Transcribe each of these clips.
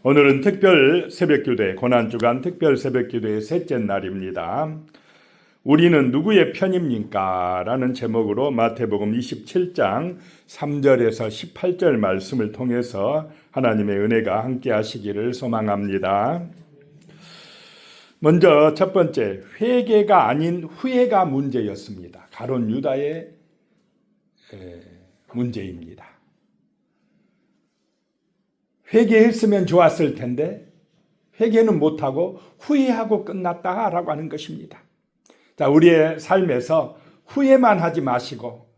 오늘은 특별 새벽기도회, 고난주간 특별 새벽기도회 셋째 날입니다. 우리는 누구의 편입니까? 라는 제목으로 마태복음 27장 3절에서 18절 말씀을 통해서 하나님의 은혜가 함께 하시기를 소망합니다. 먼저 첫 번째, 회개가 아닌 후회가 문제였습니다. 가룟 유다의 문제입니다. 회개했으면 좋았을 텐데 회개는 못하고 후회하고 끝났다라고 하는 것입니다. 자, 우리의 삶에서 후회만 하지 마시고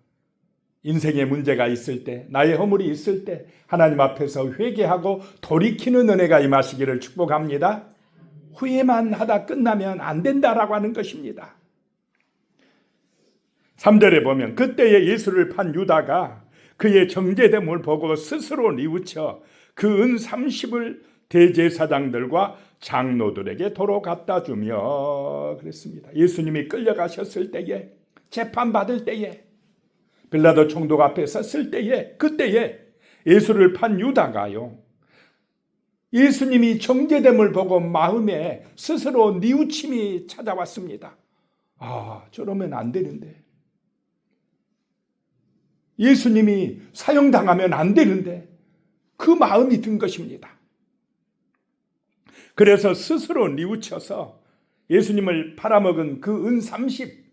인생에 문제가 있을 때, 나의 허물이 있을 때 하나님 앞에서 회개하고 돌이키는 은혜가 임하시기를 축복합니다. 후회만 하다 끝나면 안 된다라고 하는 것입니다. 3절에 보면 그때에 예수를 판 유다가 그의 정죄됨을 보고 스스로 뉘우쳐 그 은 30을 대제사장들과 장로들에게 도로 갖다 주며 그랬습니다. 예수님이 끌려가셨을 때에, 재판받을 때에, 빌라도 총독 앞에 섰을 때에, 그때에 예수를 판 유다가요, 예수님이 정죄됨을 보고 마음에 스스로 뉘우침이 찾아왔습니다. 저러면 안 되는데, 예수님이 사형당하면 안 되는데, 그 마음이 든 것입니다. 그래서 스스로 뉘우쳐서 예수님을 팔아먹은 그 은 30,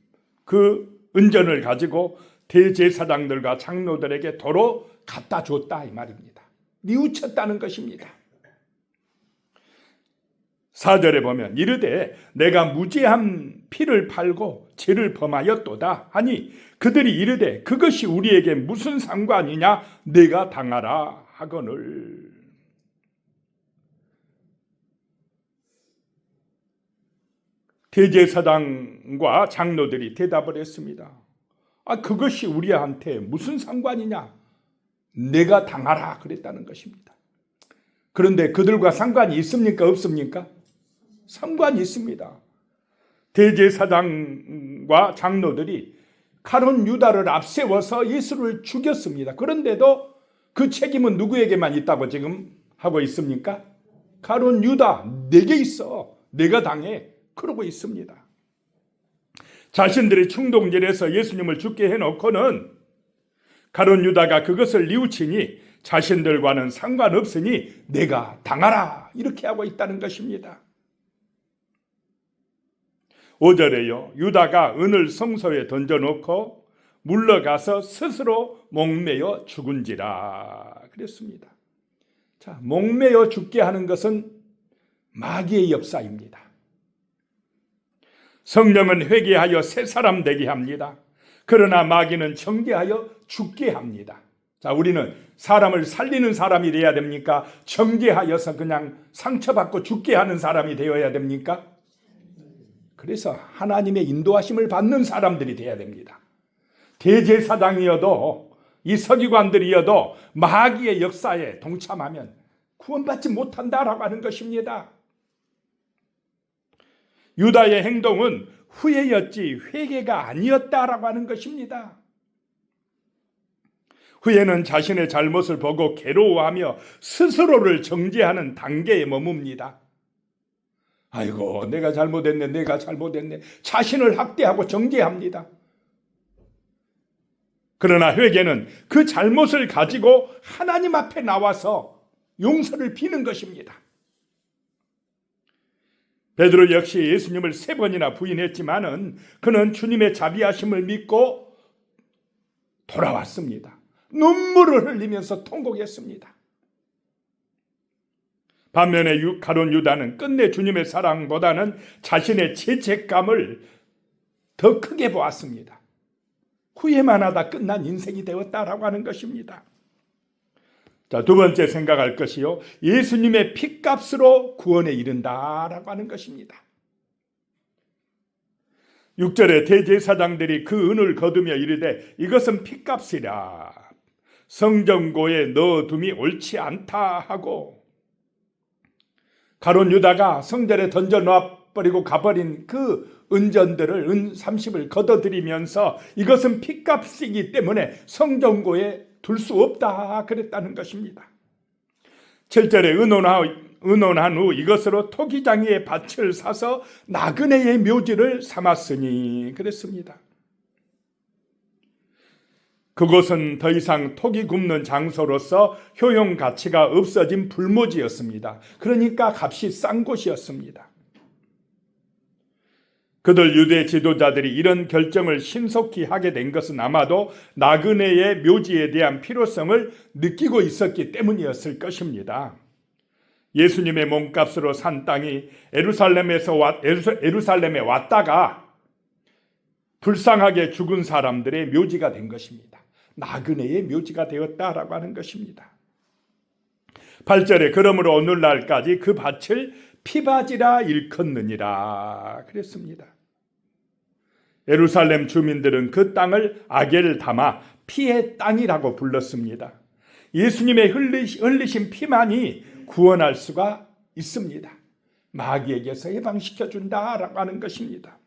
그 은전을 가지고 대제사장들과 장로들에게 도로 갖다 줬다 이 말입니다. 뉘우쳤다는 것입니다. 4절에 보면 이르되 내가 무죄한 피를 팔고 죄를 범하였도다 하니 그들이 이르되 그것이 우리에게 무슨 상관이냐, 내가 당하라 하거늘. 대제사장과 장로들이 대답을 했습니다. 그것이 우리한테 무슨 상관이냐, 내가 당하라 그랬다는 것입니다. 그런데 그들과 상관이 있습니까, 없습니까? 상관이 있습니다. 대제사장과 장로들이 가룟 유다를 앞세워서 예수를 죽였습니다. 그런데도 그 책임은 누구에게만 있다고 지금 하고 있습니까? 가룟 유다, 내게 있어, 내가 당해, 그러고 있습니다. 자신들의 충동질에서 예수님을 죽게 해놓고는 가룟 유다가 그것을 뉘우치니 자신들과는 상관없으니 내가 당하라 이렇게 하고 있다는 것입니다. 5절에요, 유다가 은을 성소에 던져놓고 물러가서 스스로 목매어 죽은지라 그랬습니다. 자, 목매어 죽게 하는 것은 마귀의 역사입니다. 성령은 회개하여 새 사람 되게 합니다. 그러나 마귀는 정죄하여 죽게 합니다. 자, 우리는 사람을 살리는 사람이 되어야 됩니까? 정죄하여서 그냥 상처받고 죽게 하는 사람이 되어야 됩니까? 그래서 하나님의 인도하심을 받는 사람들이 되어야 됩니다. 대제사장이어도 이 서기관들이어도 마귀의 역사에 동참하면 구원받지 못한다라고 하는 것입니다. 유다의 행동은 후회였지 회개가 아니었다라고 하는 것입니다. 후회는 자신의 잘못을 보고 괴로워하며 스스로를 정죄하는 단계에 머뭅니다. 아이고, 내가 잘못했네. 자신을 학대하고 정죄합니다. 그러나 회개는 그 잘못을 가지고 하나님 앞에 나와서 용서를 비는 것입니다. 베드로 역시 예수님을 3번이나 부인했지만은 그는 주님의 자비하심을 믿고 돌아왔습니다. 눈물을 흘리면서 통곡했습니다. 반면에 가룟 유다는 끝내 주님의 사랑보다는 자신의 죄책감을 더 크게 보았습니다. 후회만 하다 끝난 인생이 되었다라고 하는 것입니다. 자, 두 번째 생각할 것이요, 예수님의 핏값으로 구원에 이른다라고 하는 것입니다. 6절에 대제사장들이 그 은을 거두며 이르되 이것은 핏값이라 성전고에 넣어둠이 옳지 않다 하고, 가룟 유다가 성전에 던져 놓아버리고 가버린 그 은전들을, 은 30을 걷어들이면서 이것은 핏값이기 때문에 성전고에 둘 수 없다 그랬다는 것입니다. 7절에 의논한 후 이것으로 토기장이의 밭을 사서 나그네의 묘지를 삼았으니 그랬습니다. 그곳은 더 이상 토기 굽는 장소로서 효용 가치가 없어진 불모지였습니다. 그러니까 값이 싼 곳이었습니다. 그들 유대 지도자들이 이런 결정을 신속히 하게 된 것은 아마도 나그네의 묘지에 대한 필요성을 느끼고 있었기 때문이었을 것입니다. 예수님의 몸값으로 산 땅이 예루살렘에 왔다가 불쌍하게 죽은 사람들의 묘지가 된 것입니다. 나그네의 묘지가 되었다라고 하는 것입니다. 8절에 그러므로 오늘날까지 그 밭을 피바지라 일컫느니라 그랬습니다. 예루살렘 주민들은 그 땅을 아겔다마 피의 땅이라고 불렀습니다. 예수님의 흘리신 피만이 구원할 수가 있습니다. 마귀에게서 해방시켜준다라고 하는 것입니다.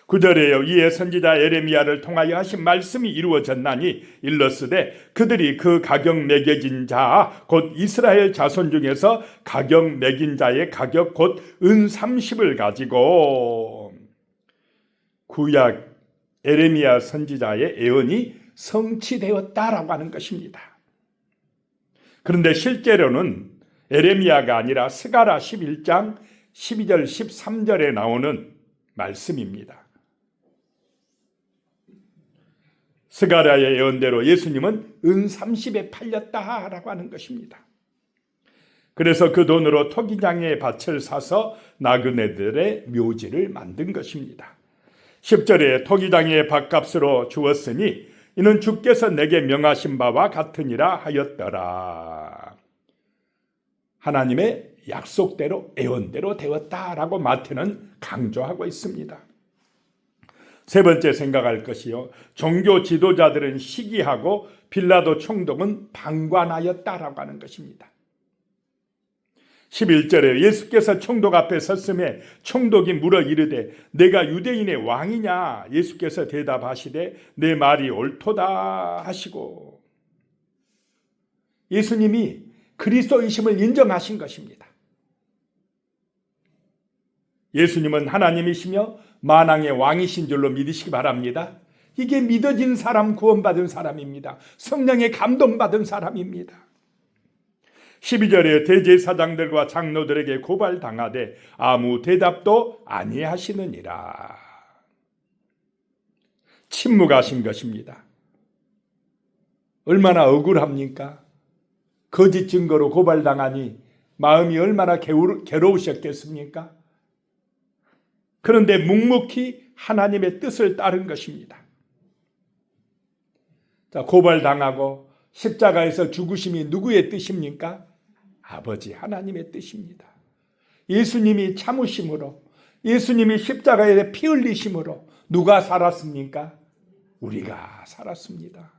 9절에요. 이에 선지자 예레미야를 통하여 하신 말씀이 이루어졌나니 일러스되 그들이 그 가격 매겨진 자 곧 이스라엘 자손 중에서 가격 매긴 자의 가격 곧 은 30을 가지고 구약 예레미야 선지자의 예언이 성취되었다라고 하는 것입니다. 그런데 실제로는 예레미야가 아니라 스가랴 11장 12절 13절에 나오는 말씀입니다. 스가랴의 예언대로 예수님은 은 30에 팔렸다라고 하는 것입니다. 그래서 그 돈으로 토기장의 밭을 사서 나그네들의 묘지를 만든 것입니다. 10절에 토기장의 밭값으로 주었으니 이는 주께서 내게 명하신 바와 같으니라 하였더라. 하나님의 약속대로 예언대로 되었다라고 마태는 강조하고 있습니다. 세 번째 생각할 것이요. 종교 지도자들은 시기하고 빌라도 총독은 방관하였다라고 하는 것입니다. 11절에 예수께서 총독 앞에 섰음에 총독이 물어 이르되 내가 유대인의 왕이냐? 예수께서 대답하시되 내 말이 옳도다 하시고 예수님이 그리스도이심을 인정하신 것입니다. 예수님은 하나님이시며 만왕의 왕이신 줄로 믿으시기 바랍니다. 이게 믿어진 사람, 구원받은 사람입니다. 성령의 감동받은 사람입니다. 12절에 대제사장들과 장로들에게 고발당하되 아무 대답도 아니하시느니라. 침묵하신 것입니다. 얼마나 억울합니까? 거짓 증거로 고발당하니 마음이 얼마나 괴로우셨겠습니까? 그런데 묵묵히 하나님의 뜻을 따른 것입니다. 자, 고발당하고 십자가에서 죽으심이 누구의 뜻입니까? 아버지 하나님의 뜻입니다. 예수님이 참으심으로, 예수님이 십자가에 피 흘리심으로 누가 살았습니까? 우리가 살았습니다.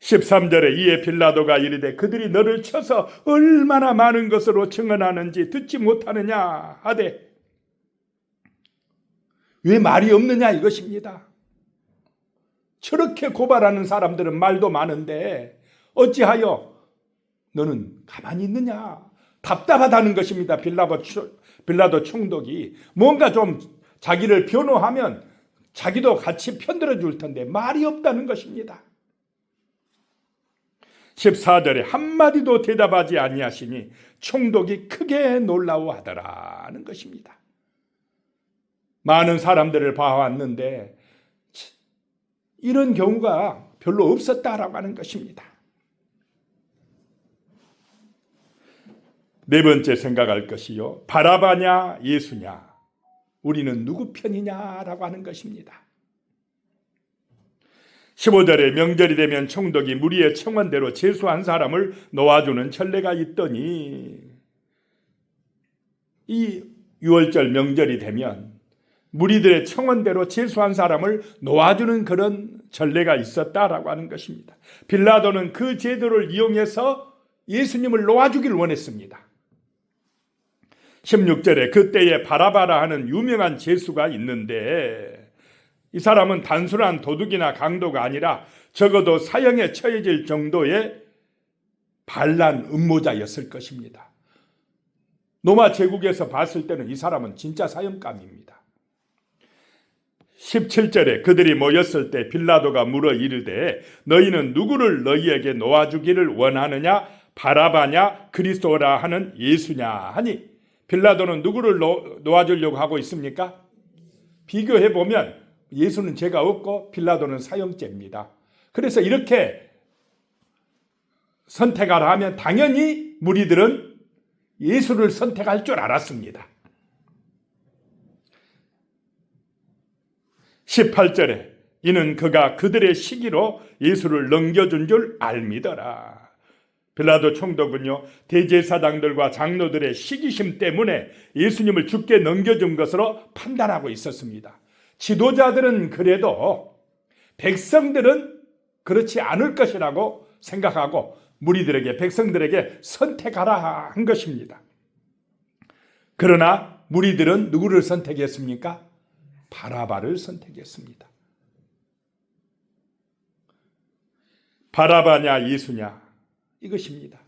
13절에 이에 빌라도가 이르되 그들이 너를 쳐서 얼마나 많은 것으로 증언하는지 듣지 못하느냐 하되 왜 말이 없느냐 이것입니다. 저렇게 고발하는 사람들은 말도 많은데 어찌하여 너는 가만히 있느냐. 답답하다는 것입니다. 빌라도 총독이 뭔가 좀 자기를 변호하면 자기도 같이 편들어 줄 텐데 말이 없다는 것입니다. 14절에 한마디도 대답하지 아니하시니 총독이 크게 놀라워하더라 하는 것입니다. 많은 사람들을 봐왔는데 이런 경우가 별로 없었다라고 하는 것입니다. 네 번째 생각할 것이요. 바라바냐 예수냐 우리는 누구 편이냐라고 하는 것입니다. 15절에 명절이 되면 총독이 무리의 청원대로 제수한 사람을 놓아주는 전례가 있더니 이 6월절 명절이 되면 무리들의 청원대로 제수한 사람을 놓아주는 그런 전례가 있었다라고 하는 것입니다. 빌라도는 그 제도를 이용해서 예수님을 놓아주길 원했습니다. 16절에 그때에 바라바라 하는 유명한 제수가 있는데 이 사람은 단순한 도둑이나 강도가 아니라 적어도 사형에 처해질 정도의 반란 음모자였을 것입니다. 로마 제국에서 봤을 때는 이 사람은 진짜 사형감입니다. 17절에 그들이 모였을 때 빌라도가 물어 이르되 너희는 누구를 너희에게 놓아주기를 원하느냐, 바라바냐, 그리스도라 하는 예수냐 하니, 빌라도는 누구를 놓아주려고 하고 있습니까? 비교해보면 예수는 죄가 없고 빌라도는 사형죄입니다. 그래서 이렇게 선택하라 하면 당연히 무리들은 예수를 선택할 줄 알았습니다. 18절에 이는 그가 그들의 시기로 예수를 넘겨준 줄 알미더라. 빌라도 총독은요, 대제사장들과 장로들의 시기심 때문에 예수님을 죽게 넘겨준 것으로 판단하고 있었습니다. 지도자들은 그래도 백성들은 그렇지 않을 것이라고 생각하고 무리들에게, 백성들에게 선택하라 한 것입니다. 그러나 무리들은 누구를 선택했습니까? 바라바를 선택했습니다. 바라바냐 예수냐 이것입니다.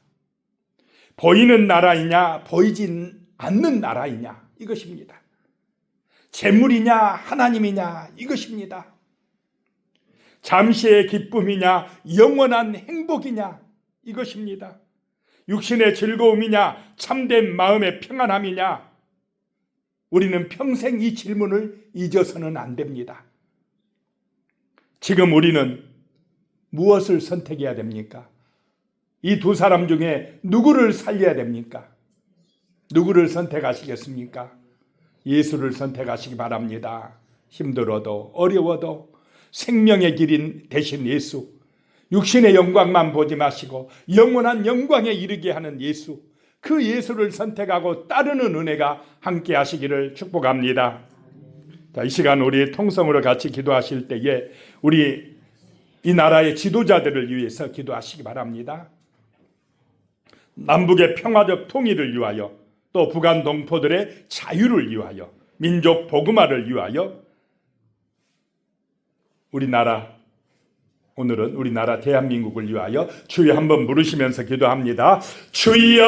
보이는 나라이냐 보이지 않는 나라이냐 이것입니다. 재물이냐 하나님이냐 이것입니다. 잠시의 기쁨이냐 영원한 행복이냐 이것입니다. 육신의 즐거움이냐 참된 마음의 평안함이냐, 우리는 평생 이 질문을 잊어서는 안 됩니다. 지금 우리는 무엇을 선택해야 됩니까? 이 두 사람 중에 누구를 살려야 됩니까? 누구를 선택하시겠습니까? 예수를 선택하시기 바랍니다. 힘들어도 어려워도 생명의 길인 대신 예수, 육신의 영광만 보지 마시고 영원한 영광에 이르게 하는 예수, 그 예수를 선택하고 따르는 은혜가 함께 하시기를 축복합니다. 자, 이 시간 우리 통성으로 같이 기도하실 때에 우리 이 나라의 지도자들을 위해서 기도하시기 바랍니다. 남북의 평화적 통일을 위하여, 또 북한 동포들의 자유를 위하여, 민족 복음화를 위하여 우리나라, 오늘은 우리나라 대한민국을 위하여 주여 한번 부르시면서 기도합니다. 주여